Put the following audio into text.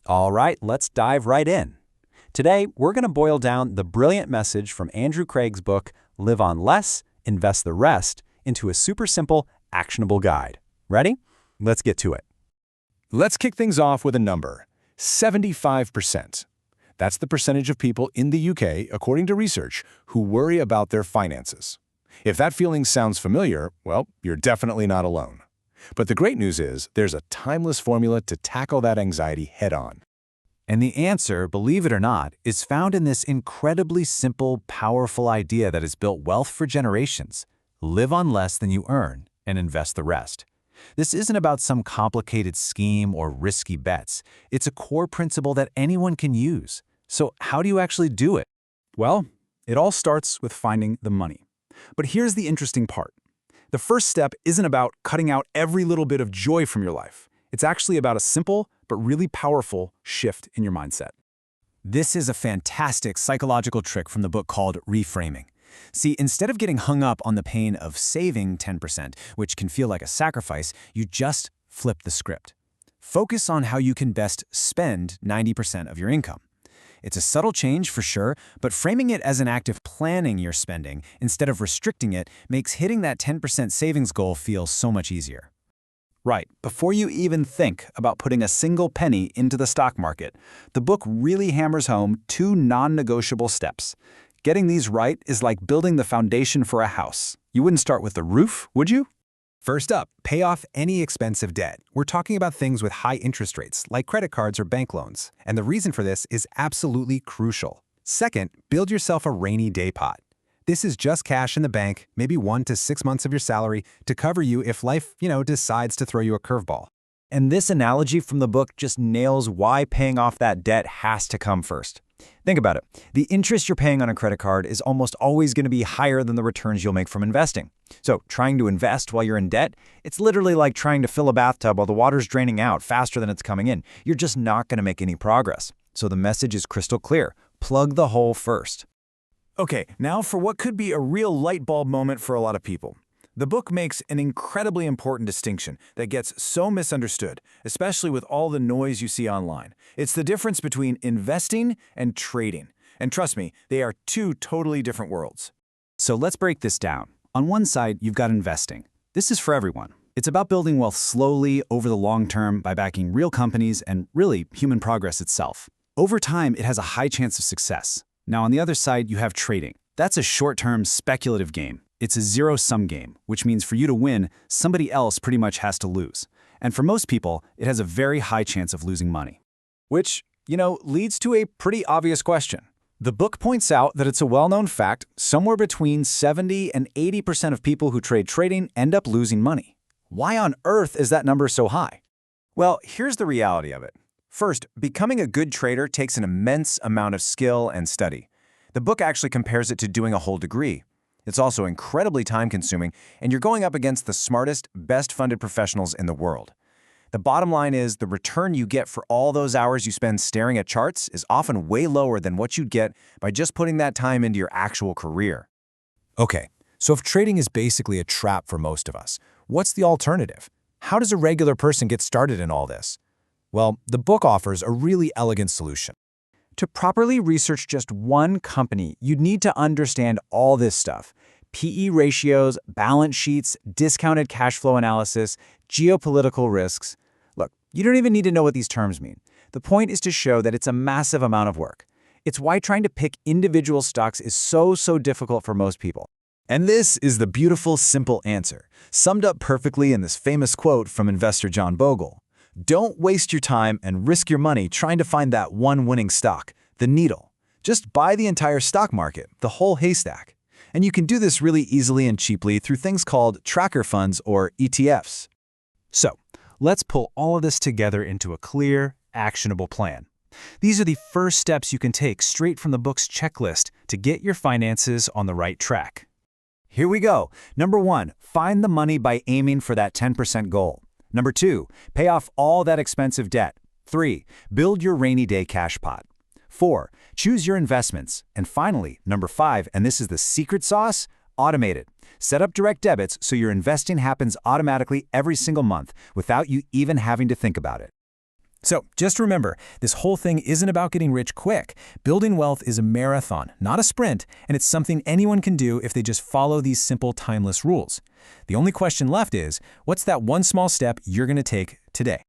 All right, let's dive right in. Today, we're going to boil down the brilliant message from Andrew Craig's book, Live on Less, Invest the Rest, into a super simple, actionable guide. Ready? Let's get to it. Let's kick things off with a number, 75%. That's the percentage of people in the UK, according to research, who worry about their finances. If that feeling sounds familiar, well, you're definitely not alone. But the great news is there's a timeless formula to tackle that anxiety head-on. And the answer, believe it or not, is found in this incredibly simple, powerful idea that has built wealth for generations. Live on less than you earn and invest the rest. This isn't about some complicated scheme or risky bets. It's a core principle that anyone can use. So how do you actually do it? Well, it all starts with finding the money. But here's the interesting part. The first step isn't about cutting out every little bit of joy from your life. It's actually about a simple but really powerful shift in your mindset. This is a fantastic psychological trick from the book called Reframing. See, instead of getting hung up on the pain of saving 10%, which can feel like a sacrifice, you just flip the script. Focus on how you can best spend 90% of your income. It's a subtle change for sure, but framing it as an act of planning your spending instead of restricting it makes hitting that 10% savings goal feel so much easier. Right, before you even think about putting a single penny into the stock market, the book really hammers home two non-negotiable steps. Getting these right is like building the foundation for a house. You wouldn't start with the roof, would you? First up, pay off any expensive debt. We're talking about things with high interest rates, like credit cards or bank loans. And the reason for this is absolutely crucial. Second, build yourself a rainy day pot. This is just cash in the bank, maybe 1 to 6 months of your salary, to cover you if life, decides to throw you a curveball. And this analogy from the book just nails why paying off that debt has to come first. Think about it. The interest you're paying on a credit card is almost always going to be higher than the returns you'll make from investing. So trying to invest while you're in debt, it's literally like trying to fill a bathtub while the water's draining out faster than it's coming in. You're just not going to make any progress. So the message is crystal clear. Plug the hole first. Okay, now for what could be a real light bulb moment for a lot of people. The book makes an incredibly important distinction that gets so misunderstood, especially with all the noise you see online. It's the difference between investing and trading. And trust me, they are two totally different worlds. So let's break this down. On one side, you've got investing. This is for everyone. It's about building wealth slowly over the long term by backing real companies and really human progress itself. Over time, it has a high chance of success. Now on the other side, you have trading. That's a short-term speculative game. It's a zero-sum game, which means for you to win, somebody else pretty much has to lose. And for most people, it has a very high chance of losing money. Which, leads to a pretty obvious question. The book points out that it's a well-known fact somewhere between 70 and 80% of people who trade trading end up losing money. Why on earth is that number so high? Well, here's the reality of it. First, becoming a good trader takes an immense amount of skill and study. The book actually compares it to doing a whole degree. It's also incredibly time-consuming, and you're going up against the smartest, best-funded professionals in the world. The bottom line is the return you get for all those hours you spend staring at charts is often way lower than what you'd get by just putting that time into your actual career. Okay, so if trading is basically a trap for most of us, what's the alternative? How does a regular person get started in all this? Well, the book offers a really elegant solution. To properly research just one company, you'd need to understand all this stuff. PE ratios, balance sheets, discounted cash flow analysis, geopolitical risks. Look, you don't even need to know what these terms mean. The point is to show that it's a massive amount of work. It's why trying to pick individual stocks is so difficult for most people. And this is the beautiful, simple answer, summed up perfectly in this famous quote from investor John Bogle. Don't waste your time and risk your money trying to find that one winning stock, the needle. Just buy the entire stock market, the whole haystack. And you can do this really easily and cheaply through things called tracker funds or ETFs. So, let's pull all of this together into a clear, actionable plan. These are the first steps you can take straight from the book's checklist to get your finances on the right track. Here we go. Number 1, find the money by aiming for that 10% goal. Number 2, pay off all that expensive debt. 3, build your rainy day cash pot. 4, choose your investments. And finally, number 5, and this is the secret sauce, automate it. Set up direct debits so your investing happens automatically every single month without you even having to think about it. So just remember, this whole thing isn't about getting rich quick. Building wealth is a marathon, not a sprint, and it's something anyone can do if they just follow these simple, timeless rules. The only question left is, what's that one small step you're going to take today?